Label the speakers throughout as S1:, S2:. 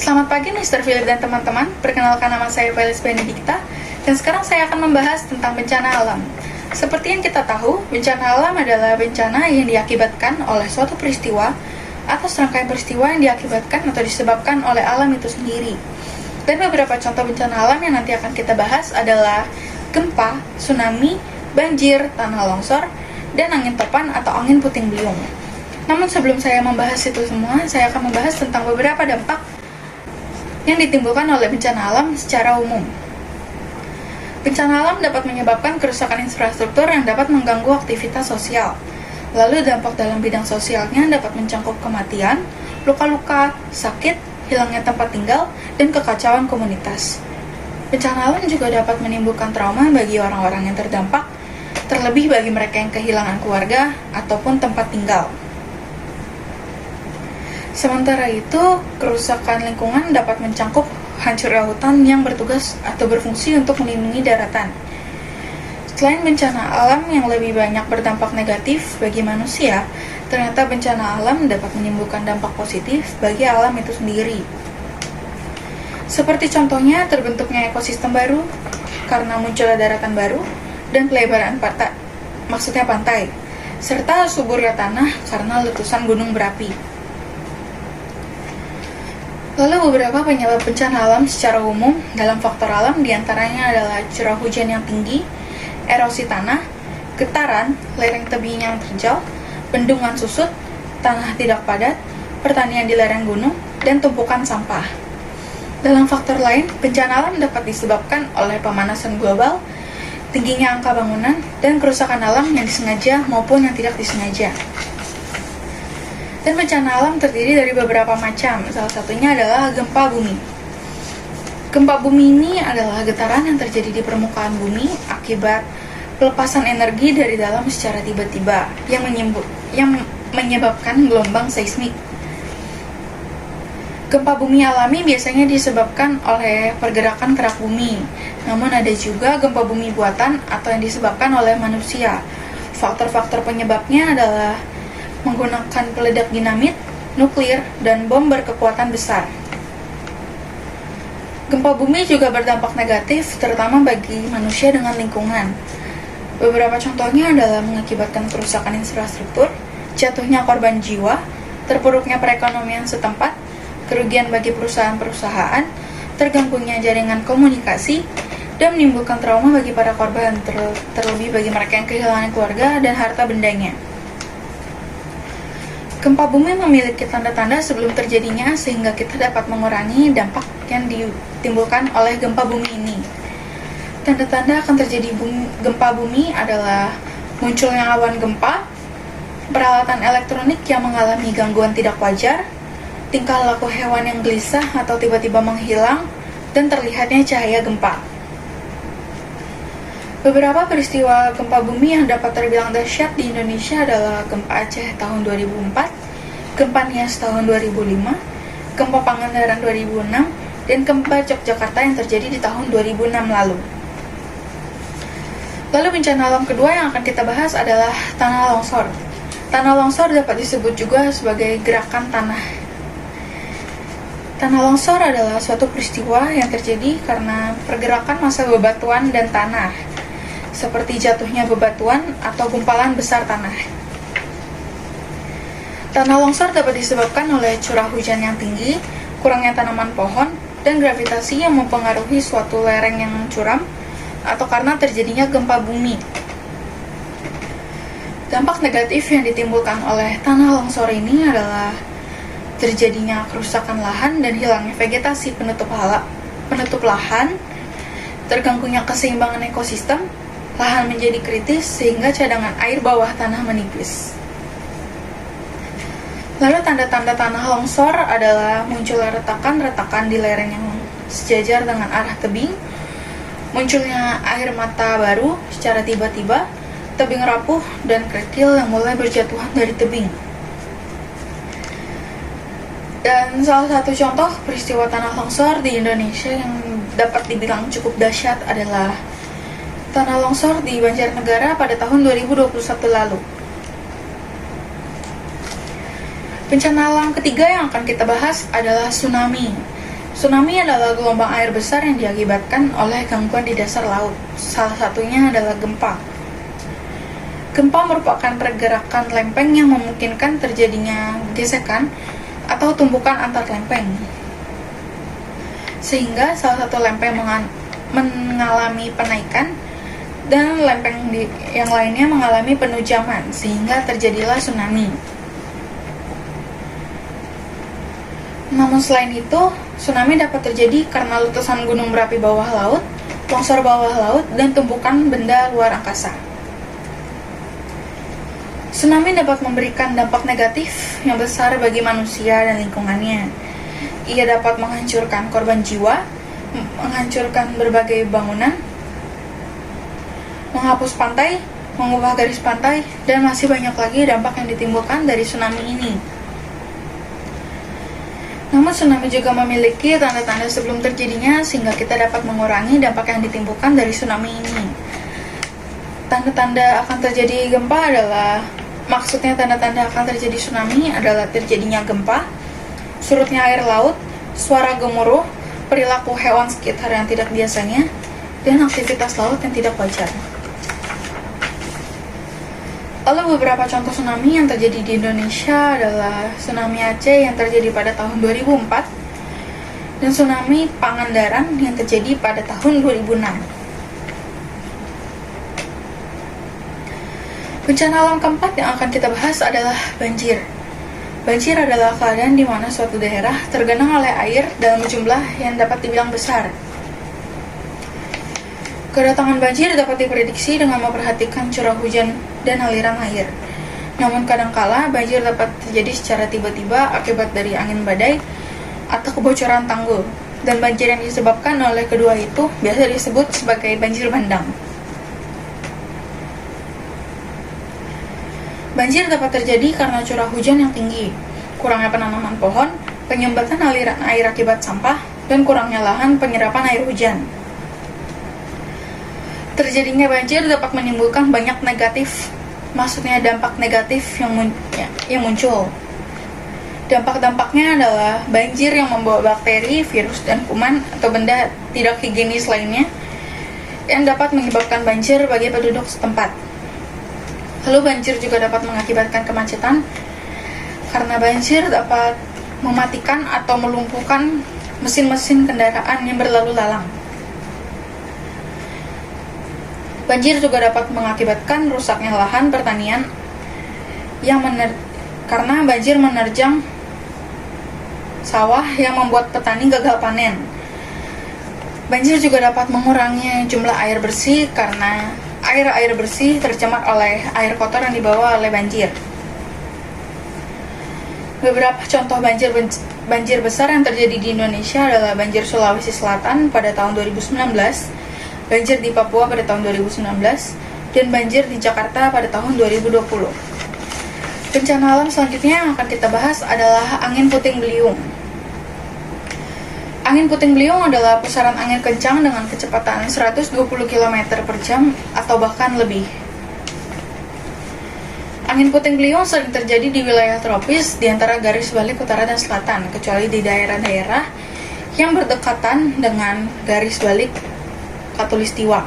S1: Selamat pagi Mr. Philip dan teman-teman, perkenalkan nama saya Felis Benedikta, dan sekarang saya akan membahas tentang bencana alam. Seperti yang kita tahu, bencana alam adalah bencana yang diakibatkan oleh suatu peristiwa atau serangkaian peristiwa yang diakibatkan atau disebabkan oleh alam itu sendiri. Dan beberapa contoh bencana alam yang nanti akan kita bahas adalah gempa, tsunami, banjir, tanah longsor, dan angin topan atau angin puting beliung. Namun sebelum saya membahas itu semua, saya akan membahas tentang beberapa dampak yang ditimbulkan oleh bencana alam secara umum. Bencana alam dapat menyebabkan kerusakan infrastruktur yang dapat mengganggu aktivitas sosial. Lalu dampak dalam bidang sosialnya dapat mencakup kematian, luka-luka, sakit, hilangnya tempat tinggal, dan kekacauan komunitas. Bencana alam juga dapat menimbulkan trauma bagi orang-orang yang terdampak, terlebih bagi mereka yang kehilangan keluarga ataupun tempat tinggal. Sementara itu, kerusakan lingkungan dapat mencakup hancurnya hutan yang bertugas atau berfungsi untuk melindungi daratan. Selain bencana alam yang lebih banyak berdampak negatif bagi manusia, ternyata bencana alam dapat menimbulkan dampak positif bagi alam itu sendiri. Seperti contohnya terbentuknya ekosistem baru karena munculnya daratan baru dan pelebaran pantai, serta suburnya tanah karena letusan gunung berapi. Lalu beberapa penyebab bencana alam secara umum dalam faktor alam diantaranya adalah curah hujan yang tinggi, erosi tanah, getaran, lereng tebing yang terjal, bendungan susut, tanah tidak padat, pertanian di lereng gunung, dan tumpukan sampah. Dalam faktor lain, bencana alam dapat disebabkan oleh pemanasan global, tingginya angka bangunan, dan kerusakan alam yang disengaja maupun yang tidak disengaja. Dan bencana alam terdiri dari beberapa macam, salah satunya adalah gempa bumi. Gempa bumi ini adalah getaran yang terjadi di permukaan bumi akibat pelepasan energi dari dalam secara tiba-tiba yang menyebabkan gelombang seismik. Gempa bumi alami biasanya disebabkan oleh pergerakan kerak bumi, namun ada juga gempa bumi buatan atau yang disebabkan oleh manusia. Faktor-faktor penyebabnya adalah menggunakan peledak dinamit, nuklir, dan bom berkekuatan besar. Gempa bumi juga berdampak negatif, terutama bagi manusia dengan lingkungan. Beberapa contohnya adalah mengakibatkan kerusakan infrastruktur, jatuhnya korban jiwa, terpuruknya perekonomian setempat, kerugian bagi perusahaan-perusahaan, terganggunya jaringan komunikasi, dan menimbulkan trauma bagi para korban, terlebih bagi mereka yang kehilangan keluarga dan harta bendanya. Gempa bumi memiliki tanda-tanda sebelum terjadinya sehingga kita dapat mengurangi dampak yang ditimbulkan oleh gempa bumi ini. Tanda-tanda akan terjadi gempa bumi adalah munculnya awan gempa, peralatan elektronik yang mengalami gangguan tidak wajar, tingkah laku hewan yang gelisah atau tiba-tiba menghilang, dan terlihatnya cahaya gempa. Beberapa peristiwa gempa bumi yang dapat terbilang dahsyat di Indonesia adalah gempa Aceh tahun 2004, gempa Nias tahun 2005, gempa Pangandaran 2006, dan gempa Yogyakarta yang terjadi di tahun 2006 lalu. Lalu bencana alam kedua yang akan kita bahas adalah tanah longsor. Tanah longsor dapat disebut juga sebagai gerakan tanah. Tanah longsor adalah suatu peristiwa yang terjadi karena pergerakan massa bebatuan dan tanah, seperti jatuhnya bebatuan atau gumpalan besar tanah. Tanah longsor dapat disebabkan oleh curah hujan yang tinggi, kurangnya tanaman pohon, dan gravitasi yang mempengaruhi suatu lereng yang curam, atau karena terjadinya gempa bumi. Dampak negatif yang ditimbulkan oleh tanah longsor ini adalah terjadinya kerusakan lahan dan hilangnya vegetasi penutup lahan, terganggunya keseimbangan ekosistem, lahan menjadi kritis sehingga cadangan air bawah tanah menipis. Lalu tanda-tanda tanah longsor adalah munculnya retakan-retakan di lereng yang sejajar dengan arah tebing, munculnya air mata baru secara tiba-tiba, tebing rapuh, dan kerikil yang mulai berjatuhan dari tebing. Dan salah satu contoh peristiwa tanah longsor di Indonesia yang dapat dibilang cukup dahsyat adalah tanah longsor di Banjarnegara pada tahun 2021 lalu. Bencana alam ketiga yang akan kita bahas adalah tsunami. Tsunami adalah gelombang air besar yang diakibatkan oleh gangguan di dasar laut. Salah satunya adalah gempa. Gempa merupakan pergerakan lempeng yang memungkinkan terjadinya gesekan atau tumbukan antar lempeng. Sehingga salah satu lempeng mengalami penaikan dan lempeng yang lainnya mengalami penujaman, sehingga terjadilah tsunami. Namun selain itu, tsunami dapat terjadi karena letusan gunung berapi bawah laut, longsor bawah laut, dan tumpukan benda luar angkasa. Tsunami dapat memberikan dampak negatif yang besar bagi manusia dan lingkungannya. Ia dapat menghancurkan korban jiwa, menghancurkan berbagai bangunan, menghapus pantai, mengubah garis pantai, dan masih banyak lagi dampak yang ditimbulkan dari tsunami ini. Namun tsunami juga memiliki tanda-tanda sebelum terjadinya sehingga kita dapat mengurangi dampak yang ditimbulkan dari tsunami ini. Tanda-tanda akan terjadi gempa adalah, maksudnya tanda-tanda akan terjadi tsunami adalah terjadinya gempa, surutnya air laut, suara gemuruh, perilaku hewan sekitar yang tidak biasanya, dan aktivitas laut yang tidak wajar. Lalu beberapa contoh tsunami yang terjadi di Indonesia adalah tsunami Aceh yang terjadi pada tahun 2004 dan tsunami Pangandaran yang terjadi pada tahun 2006. Bencana alam keempat yang akan kita bahas adalah banjir. Banjir adalah keadaan di mana suatu daerah tergenang oleh air dalam jumlah yang dapat dibilang besar. Kedatangan banjir dapat diprediksi dengan memperhatikan curah hujan dan aliran air. Namun kadangkala banjir dapat terjadi secara tiba-tiba akibat dari angin badai atau kebocoran tanggul. Dan banjir yang disebabkan oleh kedua itu biasa disebut sebagai banjir bandang. Banjir dapat terjadi karena curah hujan yang tinggi, kurangnya penanaman pohon, penyumbatan aliran air akibat sampah, dan kurangnya lahan penyerapan air hujan. Terjadinya banjir dapat menimbulkan banyak negatif, maksudnya dampak negatif yang muncul. Dampak-dampaknya adalah banjir yang membawa bakteri, virus, dan kuman atau benda tidak higienis lainnya yang dapat menyebabkan banjir bagi penduduk setempat. Lalu banjir juga dapat mengakibatkan kemacetan karena banjir dapat mematikan atau melumpuhkan mesin-mesin kendaraan yang berlalu lalang. Banjir juga dapat mengakibatkan rusaknya lahan pertanian karena banjir menerjang sawah yang membuat petani gagal panen. Banjir juga dapat mengurangi jumlah air bersih karena air bersih tercemar oleh air kotor yang dibawa oleh banjir. Beberapa contoh banjir besar yang terjadi di Indonesia adalah banjir Sulawesi Selatan pada tahun 2019, banjir di Papua pada tahun 2019, dan banjir di Jakarta pada tahun 2020. Bencana alam selanjutnya yang akan kita bahas adalah angin puting beliung. Angin puting beliung adalah pusaran angin kencang dengan kecepatan 120 km per jam atau bahkan lebih. Angin puting beliung sering terjadi di wilayah tropis di antara garis balik utara dan selatan, kecuali di daerah-daerah yang berdekatan dengan garis balik Khatulistiwa.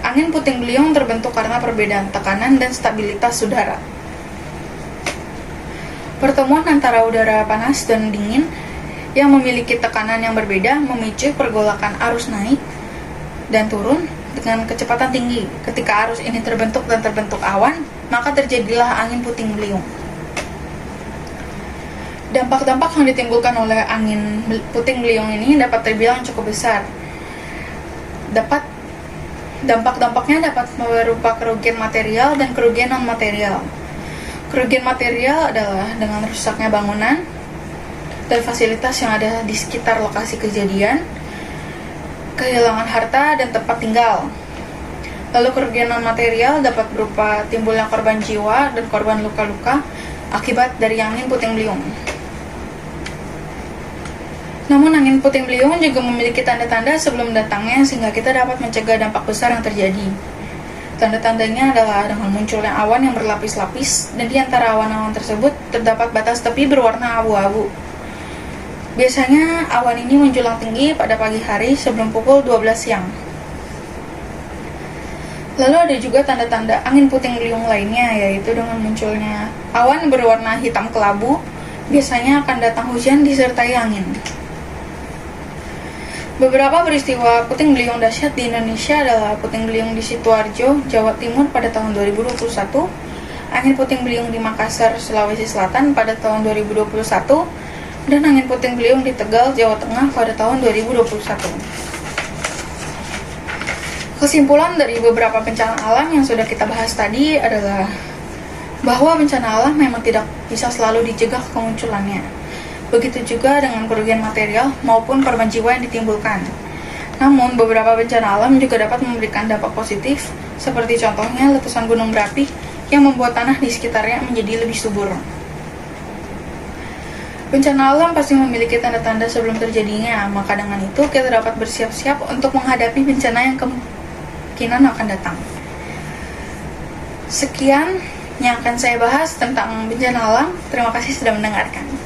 S1: Angin puting beliung terbentuk karena perbedaan tekanan dan stabilitas udara. Pertemuan antara udara panas dan dingin yang memiliki tekanan yang berbeda memicu pergolakan arus naik dan turun dengan kecepatan tinggi. Ketika arus ini terbentuk dan terbentuk awan, maka terjadilah angin puting beliung. Dampak-dampak yang ditimbulkan oleh angin puting beliung ini dapat terbilang cukup besar. Dampak-dampaknya dapat berupa kerugian material dan kerugian non-material. Kerugian material adalah dengan rusaknya bangunan dan fasilitas yang ada di sekitar lokasi kejadian, kehilangan harta dan tempat tinggal. Lalu kerugian non-material dapat berupa timbulnya korban jiwa dan korban luka-luka akibat dari angin puting beliung. Namun angin puting beliung juga memiliki tanda-tanda sebelum datangnya sehingga kita dapat mencegah dampak besar yang terjadi. Tanda-tandanya adalah dengan munculnya awan yang berlapis-lapis dan di antara awan-awan tersebut terdapat batas tepi berwarna abu-abu. Biasanya awan ini menjulang tinggi pada pagi hari sebelum pukul 12 siang. Lalu ada juga tanda-tanda angin puting beliung lainnya, yaitu dengan munculnya awan berwarna hitam kelabu. Biasanya akan datang hujan disertai angin. Beberapa peristiwa puting beliung dahsyat di Indonesia adalah puting beliung di Sidoarjo, Jawa Timur pada tahun 2021, angin puting beliung di Makassar, Sulawesi Selatan pada tahun 2021, dan angin puting beliung di Tegal, Jawa Tengah pada tahun 2021. Kesimpulan dari beberapa bencana alam yang sudah kita bahas tadi adalah bahwa bencana alam memang tidak bisa selalu dicegah kemunculannya. Begitu juga dengan kerugian material maupun korban jiwa yang ditimbulkan. Namun, beberapa bencana alam juga dapat memberikan dampak positif, seperti contohnya letusan gunung berapi yang membuat tanah di sekitarnya menjadi lebih subur. Bencana alam pasti memiliki tanda-tanda sebelum terjadinya, maka dengan itu kita dapat bersiap-siap untuk menghadapi bencana yang kemungkinan akan datang. Sekian yang akan saya bahas tentang bencana alam. Terima kasih sudah mendengarkan.